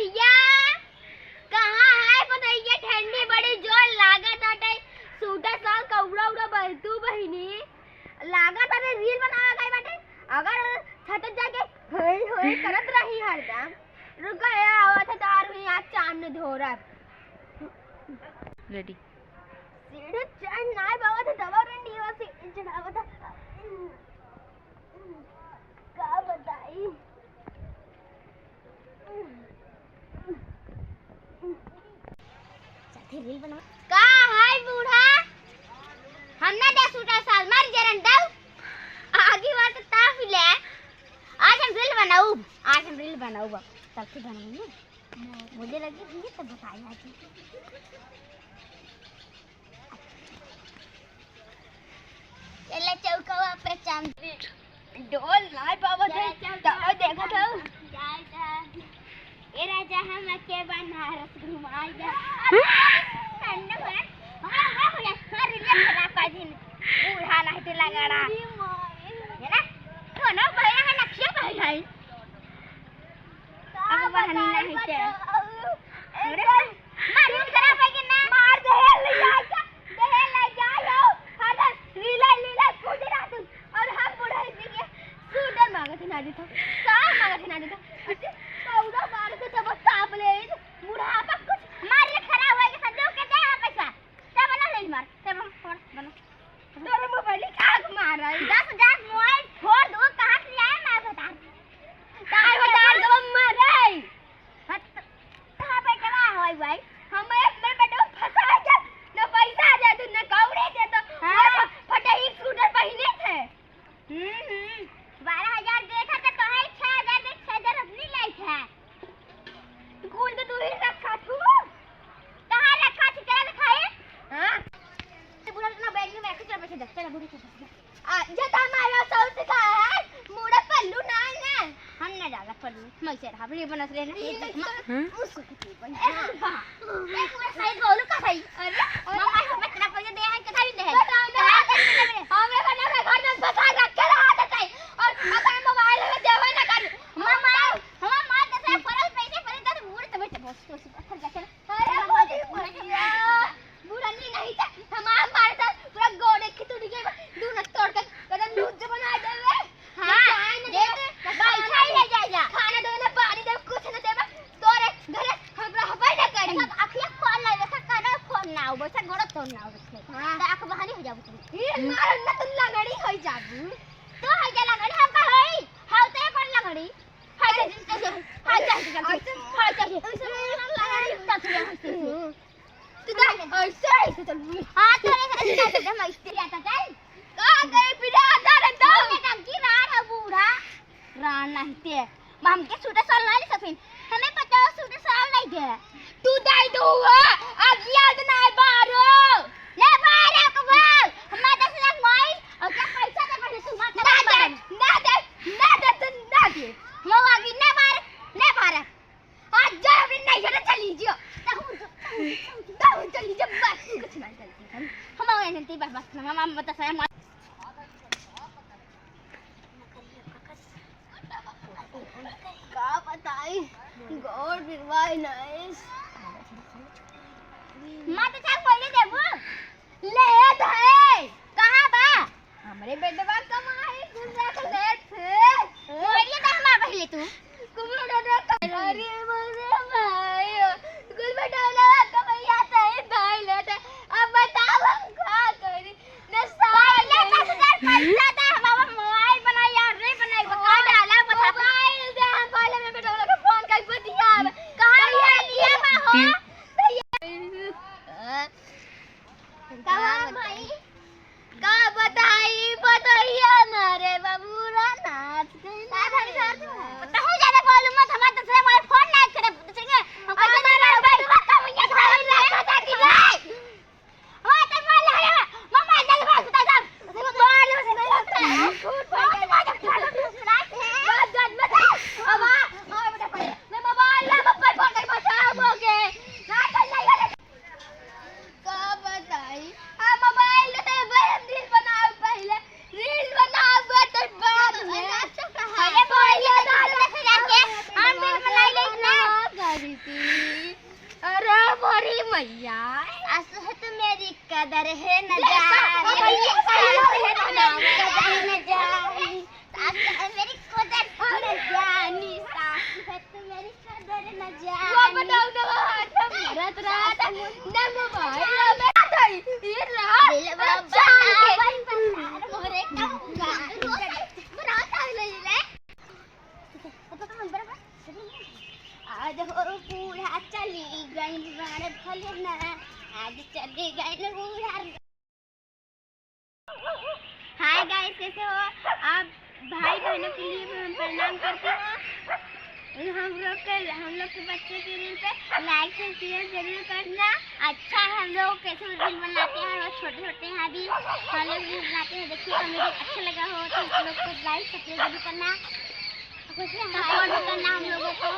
भैया कहाँ है बताइए। ठंडी बड़ी जोर लागत हटे सूटा साल कौड़ा उड़ा बहतू बहिनी लागत अरे रील बनावा गई बाटे। अगर छत जाके होई होई करत रही हरदम रुक गया आवत तार हुई आज चांद धो रहा रेडी सीढ़ी चढ़ नाय बाबा तो दवा रंडी वासी चढ़ावा था का बताई रील बना का है बूढ़ा हमने दे सूटा साल मार जरन दव आगे बात ताफ ले आज हम रील बनाऊ बा तब से बनाऊंगी मुझे लगी ये तो बताया जी चले चौका पे चांद डोल नाय बाबा तो देखा था ए राजा हम के बनारस घुमाई जा ठंडा है हां भैया सारी ले खराब का दिन बूढ़ा नहीं तो लगाड़ा है ना तो ना भैया है नक्शा भाई है अब बहन नहीं है अरे मार खराब है कि ना मार दे ले जाओ हां लीला कूद रहा तू और हम बूढ़ा जी के सूटर मांगत ना दी था साफ मांगत ना दी था कौड़ा मार के तब ताप ले बुढ़ापा कुछ मार ले खराब होएगा सजो के दे पैसा तब ना ले मार तब फोड़ बना तोरे मोबाइल आग मार रहा है 10,000 मोबाइल फोड़ दो कहां से लाया मैं बता दो मरे कहां पे चला होई भाई हम एक मेरे बेटे फंसा जा न पैसा दे तू न कौड़े दे तो फटे ही स्कूटर पहने थे 12,000 देखा तो कहे 6,000 दे 6,000 अपनी लाई है कूल तो तू ही रखा तू कहां रखा थी तेरा दिखाए हां ते बुढ़ा ना बैग में रख चल बैठ चल बुढ़ी ये तो हमारा सौत का है मुड़ा पल्लू ना है हम ना जागा पल्लू मैं से हाबली बनस ले ना उसको की बन हां एक पूरा सही बोलू का सही अरे मामा को कितना पैसा दे है कथा भी दे है हमें बना के घर में फंसा रख के रहा था और अपन मोबाइल में देवे ना कर मामा हम मां जैसे फरल पैसे पर तो बूढ़ तो बैठ बस तो पत्थर जाके अरे बूढ़ा नहीं था हमारा मारता पूरा गोड़े की टूट गई दूर तोड़ के कदम दूध बना देवे हां दे बैठा ही ले जा खाना दो ना पानी दे कुछ ना देवे तोरे घरे हमरा हवाई ना करी आखिया खोल ले देखा काना खोल ना हो बस गोड़ तो ना हो हां तो आंख बहानी हो जाबू तुम मार ना तुम लगड़ी हो जाबू तो है क्या लगड़ी हम का होई हाउते पर लगड़ी हाय जा लगड़ी तू दा ऐसे चल हां तेरे से चल मैं स्त्री आता चल कहां गए बिना आधार दो बेटा की रान है बूढ़ा रान नहीं ते हम के सूटे साल नहीं सफिन हमें 50 सूटे साल नहीं दे तू दे दो अब याद ना बारो ले बारो कबल हम 10 लाख मोबाइल और क्या पैसा दे पहले तू मत ना दे हम आगे ना बार आज जा अभी नहीं जाना चली जियो दाऊ चली जब बस कुछ नहीं चलती हम आए नहीं बस हम बता सही का बताई गॉड रिवाई नाइस मत चल पहले देबो लेट है कहां बा हमरे बेटवा कमाई गुजरा के लेट से मोरिया दा हमार पहले तू कुमरो डा अरे मोरे भाई गुल बेटा कमैया सही भाई लेट अब बताओ हम का करी न साल ले 10,000 पैसा दे बाबा मोबाइल बनाई यार रे बनाई बका डाला बता मोबाइल दे हम पहले में बेटा वाला फोन का बतिया कहां ले लिया बा हो कहां भाई का बताइए ना रे बाबूरा नाच गई ना भाई साथ पता हो जाने बोलूं मत हमारा दूसरे मोबाइल फोन की। अरे मोरी मैया, आंसू है तो मेरी कदर है न जानी, न जानी, सासू है मेरी कदर न जानी, सासू है तो मेरी कदर न जानी। वो बताओ ना भरत रात नम भाई ये रात दिल बाबा मोरे का रात आ ले आज हो बूढ़ा चली गई बार भले ना, आज चली गई बूढ़ा। हाय गाइस, कैसे हो आप? भाई बहनों के लिए मैं प्रणाम करती हूँ। हम लोग के बच्चे के रील पे लाइक और शेयर जरूर करना। अच्छा है, हम लोग कैसे रील बनाते हैं और छोटे छोटे हैं अभी हम लोग रील बनाते हैं। देखिए अगर अच्छा लगा हो तो हम लोग को लाइक सब्सक्राइब जरूर करना, सपोर्ट करना हम लोगों को।